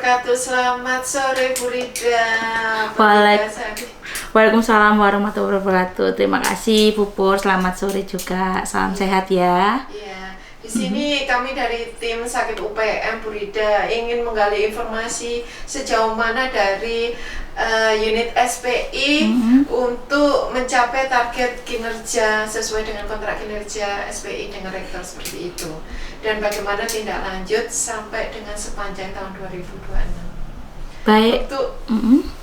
wabarakatuh. Selamat sore Bu Rida. Waalaikumsalam warahmatullahi wabarakatuh. Terima kasih Bu Pur. Selamat sore juga. Salam sehat ya. Iya. Di sini kami dari tim Sakit UPM Bu Rida ingin menggali informasi sejauh mana dari unit SPI untuk mencapai target kinerja sesuai dengan kontrak kinerja SPI dengan rektor seperti itu, dan bagaimana tindak lanjut sampai dengan sepanjang tahun 2026. Baik.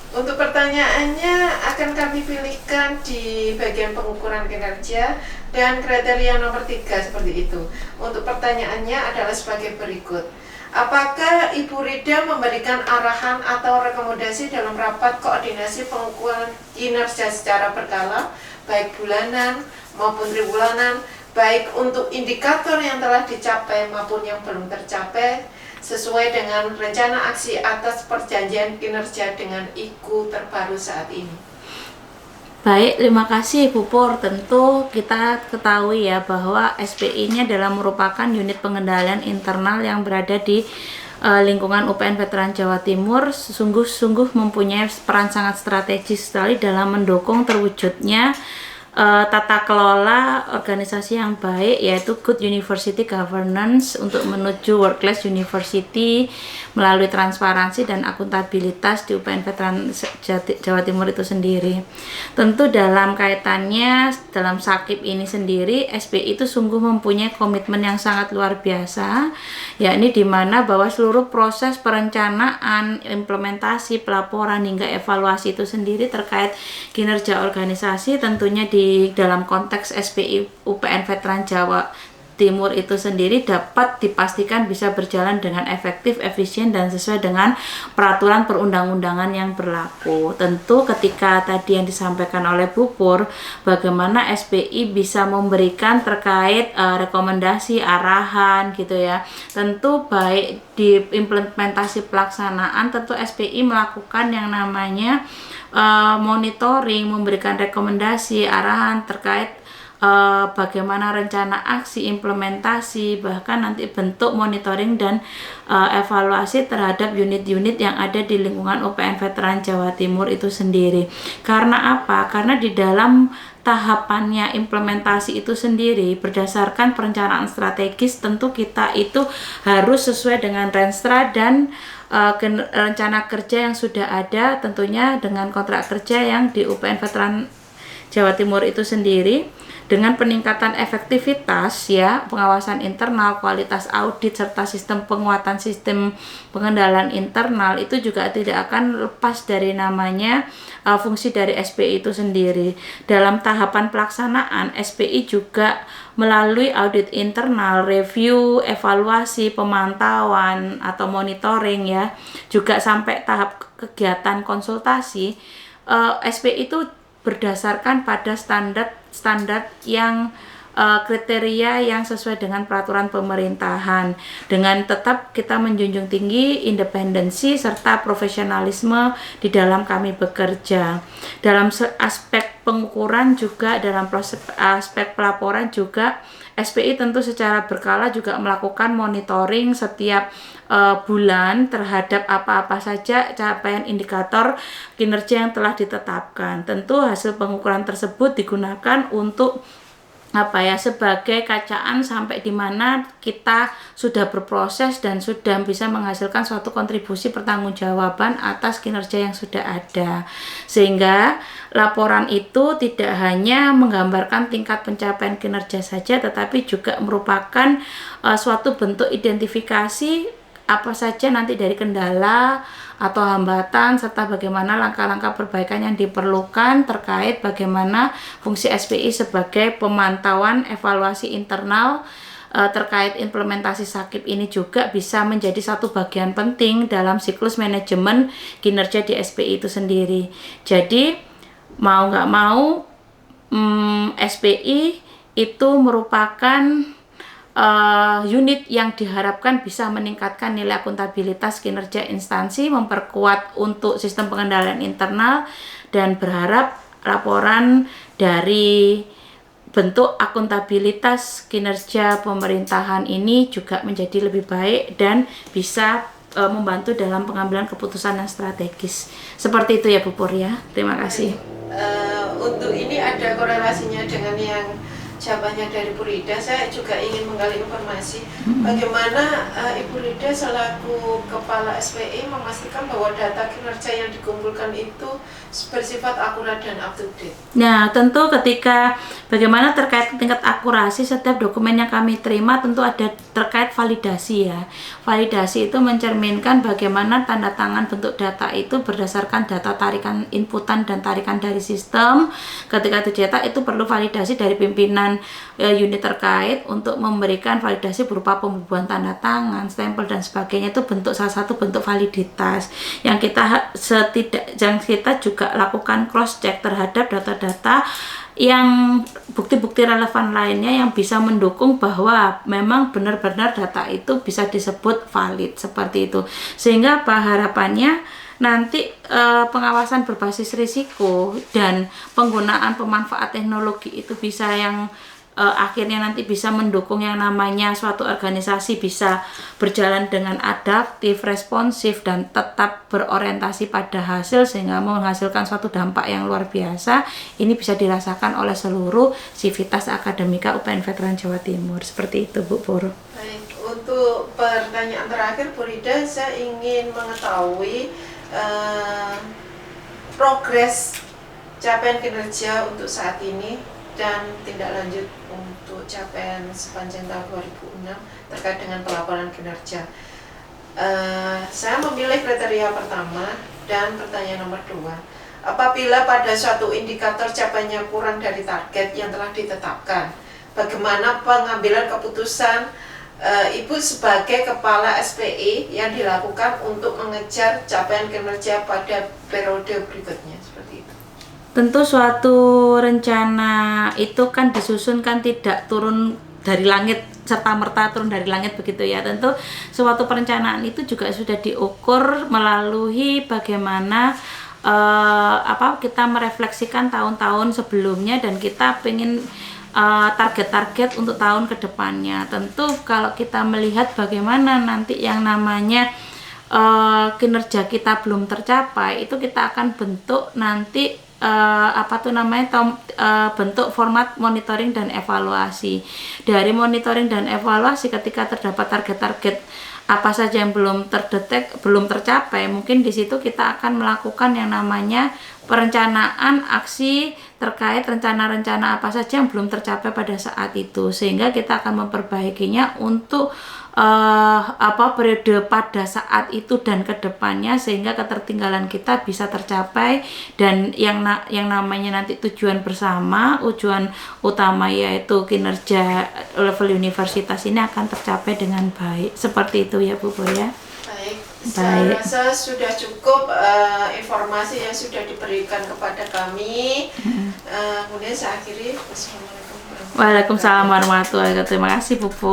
Untuk pertanyaannya akan kami pilihkan di bagian pengukuran kinerja dan kriteria nomor 3 seperti itu. Untuk pertanyaannya adalah sebagai berikut. Apakah Ibu Rida memberikan arahan atau rekomendasi dalam rapat koordinasi pengukuran kinerja secara berkala, baik bulanan maupun tribulanan, baik untuk indikator yang telah dicapai maupun yang belum tercapai, sesuai dengan rencana aksi atas perjanjian kinerja dengan IKU terbaru saat ini? Baik, terima kasih Bu Pur. Tentu kita ketahui ya bahwa SPI ini adalah merupakan unit pengendalian internal yang berada di lingkungan UPN Veteran Jawa Timur. Sungguh-sungguh mempunyai peran sangat strategis sekali dalam mendukung terwujudnya tata kelola organisasi yang baik, yaitu Good University Governance untuk menuju World Class University melalui transparansi dan akuntabilitas di UPN Veteran Jawa Timur itu sendiri. Tentu dalam kaitannya dalam Sakip ini sendiri, SPI itu sungguh mempunyai komitmen yang sangat luar biasa, yakni di mana bahwa seluruh proses perencanaan, implementasi, pelaporan hingga evaluasi itu sendiri terkait kinerja organisasi tentunya di dalam konteks SPI UPN Veteran Jawa Timur itu sendiri dapat dipastikan bisa berjalan dengan efektif, efisien, dan sesuai dengan peraturan perundang-undangan yang berlaku. Tentu ketika tadi yang disampaikan oleh Bu Pur, bagaimana SPI bisa memberikan terkait rekomendasi, arahan gitu ya. Tentu baik di implementasi pelaksanaan, tentu SPI melakukan yang namanya monitoring, memberikan rekomendasi, arahan terkait bagaimana rencana aksi, implementasi, bahkan nanti bentuk monitoring dan evaluasi terhadap unit-unit yang ada di lingkungan UPN Veteran Jawa Timur itu sendiri. Karena apa? Karena di dalam tahapannya implementasi itu sendiri berdasarkan perencanaan strategis, tentu kita itu harus sesuai dengan Renstra dan rencana kerja yang sudah ada, tentunya dengan kontrak kerja yang di UPN Veteran Jawa Timur itu sendiri, dengan peningkatan efektivitas ya, pengawasan internal, kualitas audit, serta penguatan sistem pengendalian internal itu juga tidak akan lepas dari namanya fungsi dari SPI itu sendiri. Dalam tahapan pelaksanaan, SPI juga melalui audit internal, review, evaluasi, pemantauan atau monitoring ya, juga sampai tahap kegiatan konsultasi. SPI itu berdasarkan pada standar yang kriteria yang sesuai dengan peraturan pemerintahan, dengan tetap kita menjunjung tinggi independensi serta profesionalisme di dalam kami bekerja. Dalam aspek pengukuran juga, dalam proses aspek pelaporan juga, SPI tentu secara berkala juga melakukan monitoring setiap bulan terhadap apa-apa saja capaian indikator kinerja yang telah ditetapkan. Tentu hasil pengukuran tersebut digunakan untuk sebagai kacaan sampai di mana kita sudah berproses dan sudah bisa menghasilkan suatu kontribusi pertanggungjawaban atas kinerja yang sudah ada, sehingga laporan itu tidak hanya menggambarkan tingkat pencapaian kinerja saja, tetapi juga merupakan suatu bentuk identifikasi apa saja nanti dari kendala atau hambatan, serta bagaimana langkah-langkah perbaikan yang diperlukan terkait bagaimana fungsi SPI sebagai pemantauan evaluasi internal terkait implementasi Sakip ini juga bisa menjadi satu bagian penting dalam siklus manajemen kinerja di SPI itu sendiri. Jadi mau nggak mau SPI itu merupakan unit yang diharapkan bisa meningkatkan nilai akuntabilitas kinerja instansi, memperkuat untuk sistem pengendalian internal, dan berharap laporan dari bentuk akuntabilitas kinerja pemerintahan ini juga menjadi lebih baik dan bisa membantu dalam pengambilan keputusan yang strategis. Seperti itu ya Bu Pur ya. Terima kasih. Untuk ini ada korelasinya dengan yang jawabannya dari Bu Rida. Saya juga ingin menggali informasi bagaimana Ibu Rida selaku Kepala SPI memastikan bahwa data kinerja yang dikumpulkan itu bersifat akurat dan up to date. Nah, tentu ketika bagaimana terkait tingkat akurasi setiap dokumen yang kami terima tentu ada terkait validasi ya. Validasi itu mencerminkan bagaimana tanda tangan bentuk data itu berdasarkan data tarikan inputan dan tarikan dari sistem. Ketika itu cetak itu perlu validasi dari pimpinan unit terkait untuk memberikan validasi berupa pembubuhan tanda tangan, stempel dan sebagainya. Itu salah satu bentuk validitas yang kita juga lakukan cross check terhadap data-data yang bukti-bukti relevan lainnya yang bisa mendukung bahwa memang benar-benar data itu bisa disebut valid seperti itu. Sehingga harapannya nanti pengawasan berbasis risiko dan penggunaan pemanfaat teknologi itu bisa yang akhirnya nanti bisa mendukung yang namanya suatu organisasi bisa berjalan dengan adaptif, responsif, dan tetap berorientasi pada hasil sehingga menghasilkan suatu dampak yang luar biasa. Ini bisa dirasakan oleh seluruh sivitas akademika UPN Veteran Jawa Timur. Seperti itu Bu Pur. Baik, untuk pertanyaan terakhir Bu Rida, saya ingin mengetahui progres capaian kinerja untuk saat ini dan tindak lanjut untuk capaian sepanjang tahun 2006 terkait dengan pelaporan kinerja. Saya memilih kriteria pertama dan pertanyaan nomor 2. Apabila pada suatu indikator capaiannya kurang dari target yang telah ditetapkan, bagaimana pengambilan keputusan Ibu sebagai Kepala SPI yang dilakukan untuk mengejar capaian kinerja pada periode berikutnya? Seperti itu. Tentu suatu rencana itu kan disusunkan tidak turun dari langit serta-merta turun dari langit begitu ya. Tentu suatu perencanaan itu juga sudah diukur melalui bagaimana kita merefleksikan tahun-tahun sebelumnya dan kita pengen target-target untuk tahun kedepannya. Tentu kalau kita melihat bagaimana nanti yang namanya kinerja kita belum tercapai, itu kita akan bentuk nanti bentuk format monitoring dan evaluasi. Dari monitoring dan evaluasi ketika terdapat target-target apa saja yang belum tercapai, mungkin di situ kita akan melakukan yang namanya perencanaan aksi terkait rencana-rencana apa saja yang belum tercapai pada saat itu, sehingga kita akan memperbaikinya untuk periode pada saat itu dan kedepannya, sehingga ketertinggalan kita bisa tercapai dan yang namanya nanti tujuan bersama, tujuan utama yaitu kinerja level universitas ini akan tercapai dengan baik. Seperti itu ya Bu Pur ya. Baik, saya rasa sudah cukup informasi yang sudah diberikan kepada kami. Kemudian saya akhiri. Wassalamualaikum warahmatullahi wabarakatuh. Waalaikumsalam warahmatullahi wabarakatuh. Terima kasih Bu Pur.